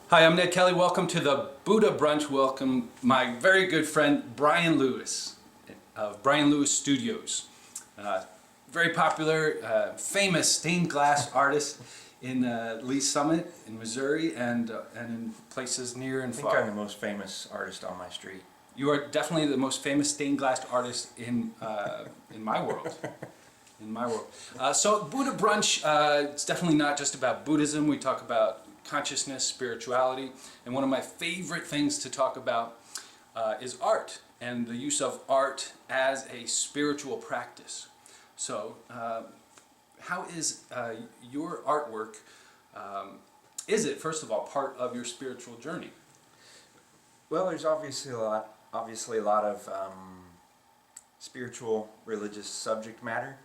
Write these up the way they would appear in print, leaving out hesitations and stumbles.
Hi, I'm Ned Kelly. Welcome to the Buddha Brunch. Welcome my very good friend Bryan Lewis of Bryan Lewis Studios. Very popular, famous stained glass artist in Lee Summit in Missouri and in places near and I think far. I'm the most famous artist on my street. You are definitely the most famous stained glass artist in my world. In my world. So Buddha Brunch, it's definitely not just about Buddhism. We talk about consciousness, spirituality, and one of my favorite things to talk about is art and the use of art as a spiritual practice. So how is your artwork, is it first of all part of your spiritual journey? Well, there's obviously a lot of spiritual, religious subject matter,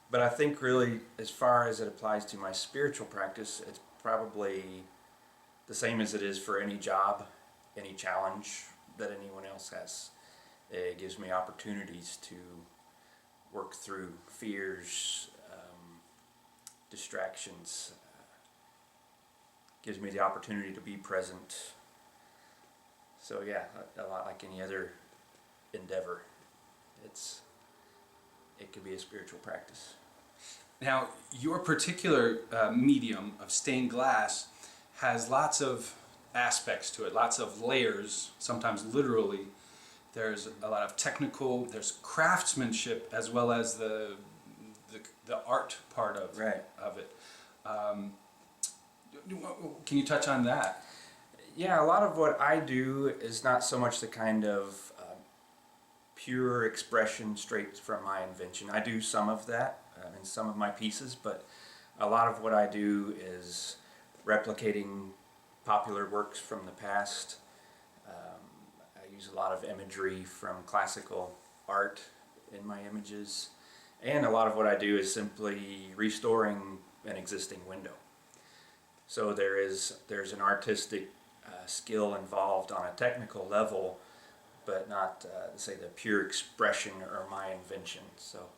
but I think really, as far as it applies to my spiritual practice, it's probably the same as it is for any job, any challenge that anyone else has. It gives me opportunities to work through fears, distractions, gives me the opportunity to be present. So yeah, a lot like any other endeavor, it could be a spiritual practice. Now, your particular medium of stained glass has lots of aspects to it, lots of layers, sometimes literally. There's a lot of technical, there's craftsmanship as well as the art part of, Right. of it. Can you touch on that? Yeah, a lot of what I do is not so much the kind of pure expression straight from my invention. I do some of that in some of my pieces, but a lot of what I do is replicating popular works from the past. I use a lot of imagery from classical art in my images, and a lot of what I do is simply restoring an existing window. So there's an artistic skill involved on a technical level, but not say the pure expression or my invention. So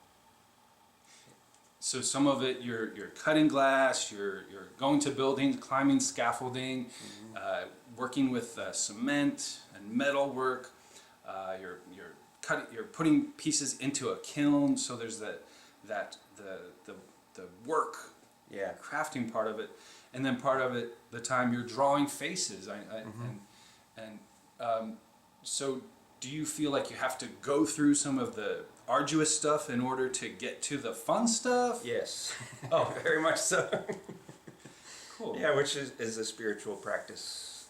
some of it you're cutting glass, you're going to buildings, climbing scaffolding, working with cement and metal work. You're putting pieces into a kiln. So there's the work, Yeah. crafting part of it, and then part of it the time you're drawing faces. So do you feel like you have to go through some of the arduous stuff in order to get to the fun stuff? Yes. Oh. Very much so. Cool. Yeah, which is a spiritual practice.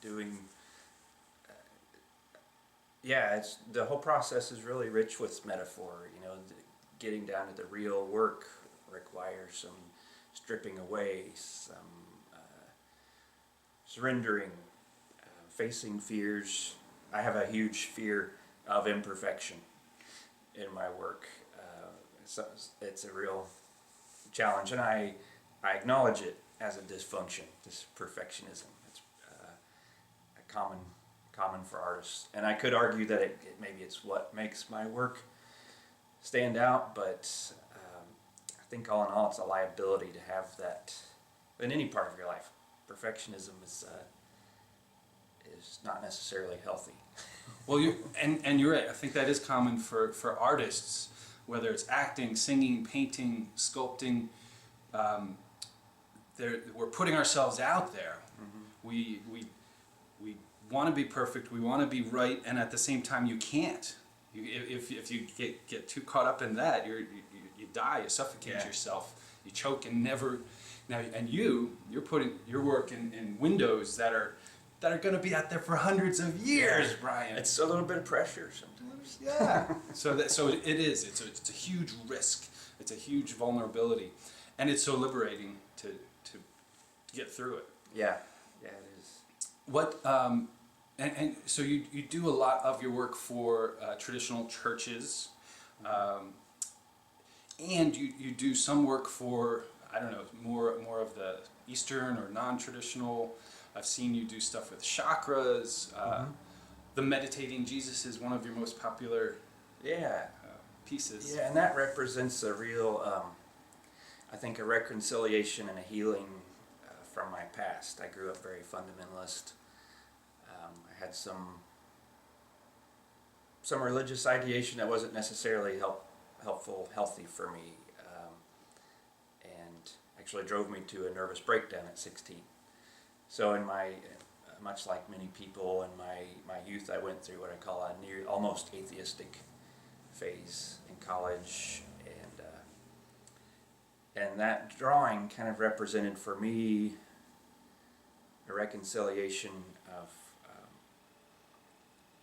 Doing. Yeah, it's the whole process is really rich with metaphor. You know, getting down to the real work requires some stripping away, some surrendering, facing fears. I have a huge fear of imperfection in my work. So it's a real challenge, and I acknowledge it as a dysfunction, this perfectionism. It's a common for artists, and I could argue that maybe it's what makes my work stand out, but I think all in all it's a liability to have that in any part of your life. Perfectionism is not necessarily healthy. Well, you're right. I think that is common for artists, whether it's acting, singing, painting, sculpting. We're putting ourselves out there. Mm-hmm. We want to be perfect. We want to be right, and at the same time, you can't. If you get too caught up in that, you die. You suffocate yourself. You choke and never. Now, and you're putting your work in windows that are going to be out there for hundreds of years, Bryan. It's a little bit of pressure sometimes. Yeah. So it is. It's a huge risk. It's a huge vulnerability, and it's so liberating to get through it. Yeah. Yeah, it is. What and so you do a lot of your work for traditional churches, and you do some work for, I don't know, more of the Eastern or non-traditional. I've seen you do stuff with chakras. The Meditating Jesus is one of your most popular pieces. Yeah, and that represents a real, I think, a reconciliation and a healing from my past. I grew up very fundamentalist. I had some religious ideation that wasn't necessarily healthy for me, and actually drove me to a nervous breakdown at 16. So in my, much like many people in my youth, I went through what I call a near almost atheistic phase in college, and that drawing kind of represented for me a reconciliation of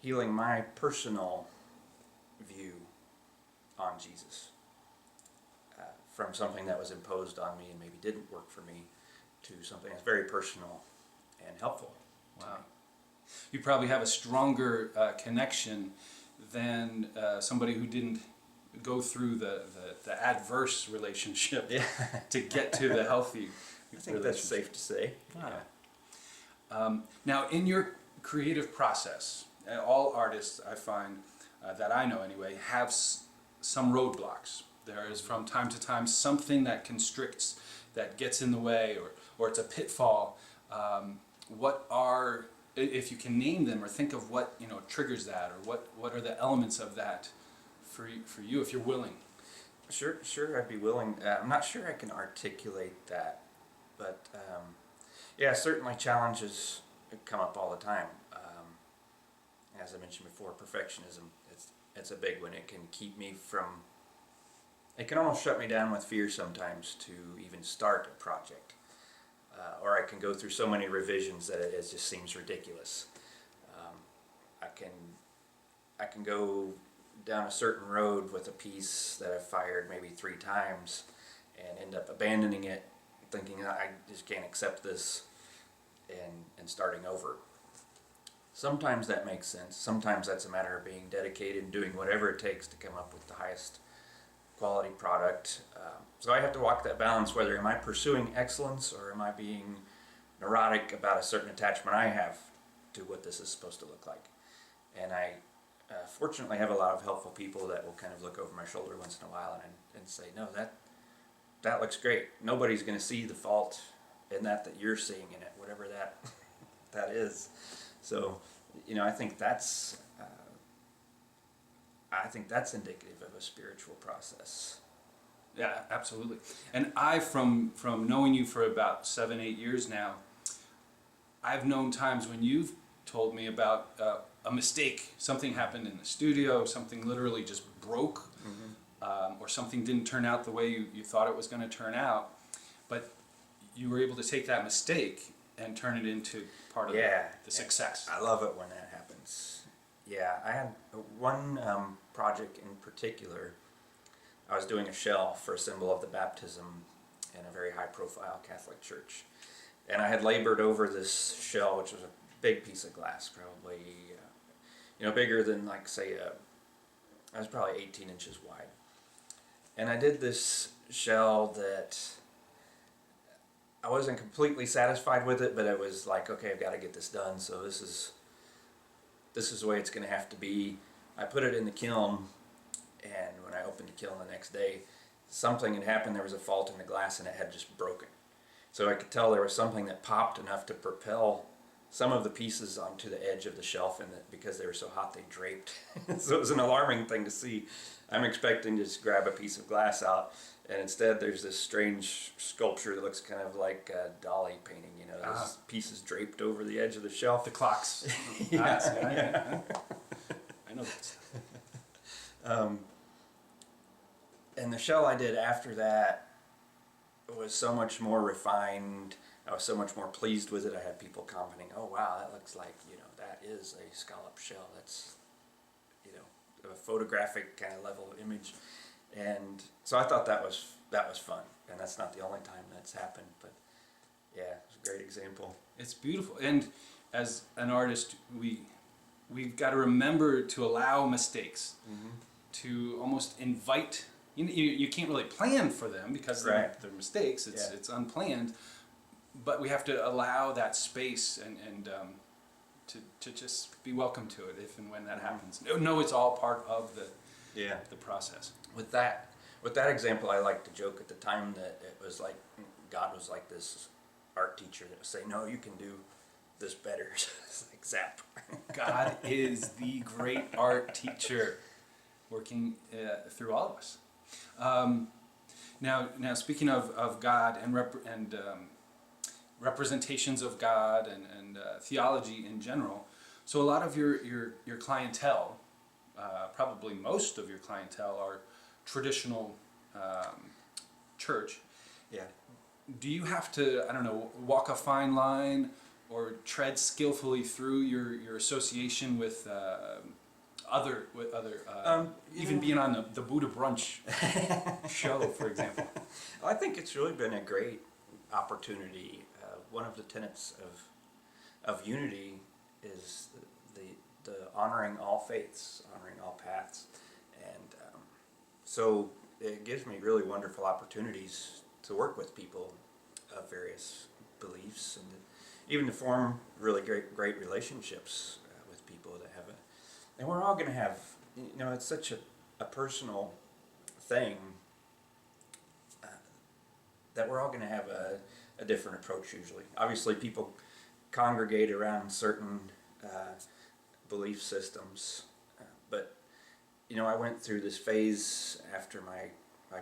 healing my personal view on Jesus, from something that was imposed on me and maybe didn't work for me to something that's very personal and helpful. Wow. You probably have a stronger connection than somebody who didn't go through the adverse relationship to get to the healthy I think that's safe to say. Yeah. Now, in your creative process, all artists, I find, that I know anyway, have some roadblocks. There is from time to time something that constricts, that gets in the way, or it's a pitfall. What are, if you can name them or think of what triggers that, or what are the elements of that for you, if you're willing? Sure, I'd be willing. I'm not sure I can articulate that, but yeah, certainly challenges come up all the time. As I mentioned before, perfectionism, it's a big one. It can keep me from, it can almost shut me down with fear sometimes to even start a project. Or I can go through so many revisions that it just seems ridiculous. I can go down a certain road with a piece that I've fired maybe 3 times and end up abandoning it, thinking I just can't accept this, and starting over. Sometimes that makes sense. Sometimes that's a matter of being dedicated and doing whatever it takes to come up with the highest quality product. So I have to walk that balance, whether am I pursuing excellence or am I being neurotic about a certain attachment I have to what this is supposed to look like. And I fortunately have a lot of helpful people that will kind of look over my shoulder once in a while and say, no, that looks great. Nobody's going to see the fault in that you're seeing in it, whatever that is. So, I think that's indicative of a spiritual process. Yeah, absolutely. And I, from knowing you for about 7-8 years now, I've known times when you've told me about a mistake. Something happened in the studio, something literally just broke, or something didn't turn out the way you thought it was going to turn out. But you were able to take that mistake and turn it into part of the success. I love it when that happens. Yeah, I had one project in particular. I was doing a shell for a symbol of the baptism in a very high-profile Catholic church. And I had labored over this shell, which was a big piece of glass, probably bigger than, like, say, I was probably 18 inches wide. And I did this shell that I wasn't completely satisfied with it, but it was like, okay, I've got to get this done, so this is the way it's going to have to be. I put it in the kiln, and when I opened the kiln the next day, something had happened. There was a fault in the glass, and it had just broken. So I could tell there was something that popped enough to propel some of the pieces onto the edge of the shelf, and because they were so hot, they draped. So it was an alarming thing to see. I'm expecting to just grab a piece of glass out, and instead there's this strange sculpture that looks kind of like a Dali painting, those pieces draped over the edge of the shelf. The clocks. Yeah. I know that stuff. And the shell I did after that was so much more refined. I was so much more pleased with it. I had people commenting, "Oh wow, that looks like that is a scallop shell. That's a photographic kind of level of image." And so I thought that was fun, and that's not the only time that's happened. But yeah, it's a great example. It's beautiful, and as an artist, we've got to remember to allow mistakes, to almost invite. You can't really plan for them because they're mistakes. It's unplanned, but we have to allow that space and to just be welcome to it if and when that happens. No, it's all part of the process. With that example, I like to joke at the time that it was like God was like this art teacher that will say, no, you can do this better. It's like zap. God is the great art teacher working through all of us. Now speaking of God and representations of God and theology in general, so a lot of your clientele, probably most of your clientele, are traditional church. Yeah. Do you have to, I don't know, walk a fine line or tread skillfully through your association with other even being on the Buddha Brunch show, for example? I think it's really been a great opportunity. One of the tenets of unity is the honoring all faiths, honoring all paths, and so it gives me really wonderful opportunities to work with people of various beliefs and even to form really great relationships with people that have and we're all going to have, it's such a personal thing that we're all going to have a different approach usually. Obviously people congregate around certain belief systems, but I went through this phase after my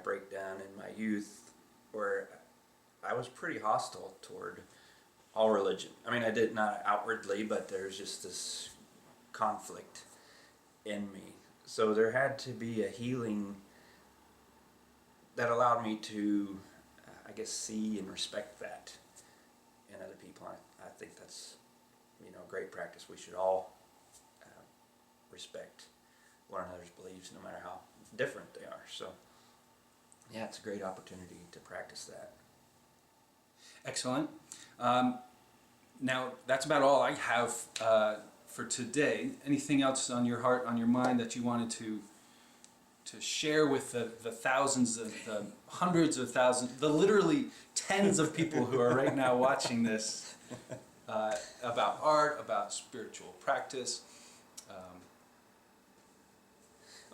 breakdown in my youth where I was pretty hostile toward all religion. I mean, I did not outwardly, but there's just this conflict in me. So there had to be a healing that allowed me to, I guess, see and respect that in other people. I think that's, a great practice. We should all respect one another's beliefs, no matter how different they are. So, yeah, it's a great opportunity to practice that. Excellent. Now, that's about all I have for today. Anything else on your heart, on your mind that you wanted to share with the thousands of, the hundreds of thousands, the literally tens of people who are right now watching this about art, about spiritual practice?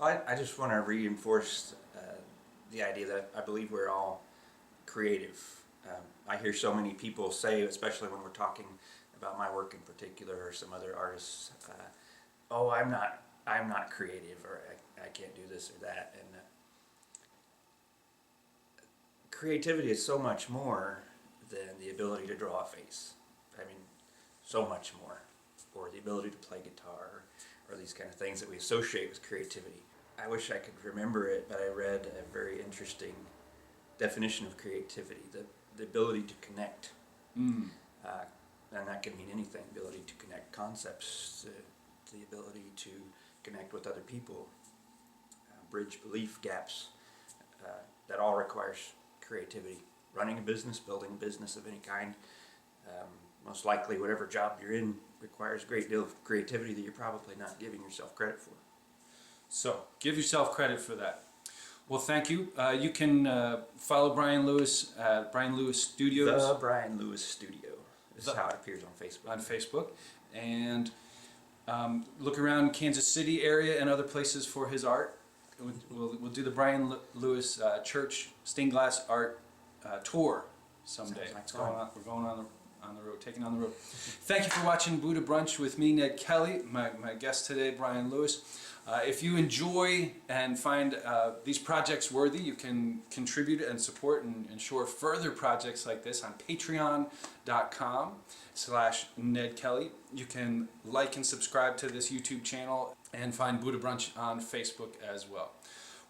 I just want to reinforce the idea that I believe we're all creative. I hear so many people say, especially when we're talking about my work in particular or some other artists, oh, I'm not creative, or I can't do this or that. And creativity is so much more than the ability to draw a face. I mean, so much more. Or the ability to play guitar, or these kind of things that we associate with creativity. I wish I could remember it, but I read a very interesting definition of creativity, the ability to connect. And that can mean anything, the ability to connect concepts, the ability to connect with other people, bridge belief gaps. That all requires creativity. Running a business, building a business of any kind, most likely whatever job you're in requires a great deal of creativity that you're probably not giving yourself credit for. So, give yourself credit for that. Well, thank you. You can follow Bryan Lewis at Bryan Lewis Studios. The Bryan Lewis Studio. This is how it appears on Facebook. On Facebook. And look around Kansas City area and other places for his art. We'll do the Bryan Lewis Church Stained Glass Art Tour someday. We're going on the road, taking on the road. Thank you for watching Buddha Brunch with me, Ned Kelly, my guest today, Bryan Lewis. If you enjoy and find these projects worthy, you can contribute and support and ensure further projects like this on patreon.com/Ned Kelly. You can like and subscribe to this YouTube channel and find Buddha Brunch on Facebook as well.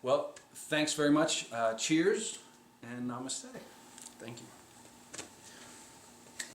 Well, thanks very much. Cheers and namaste. Thank you.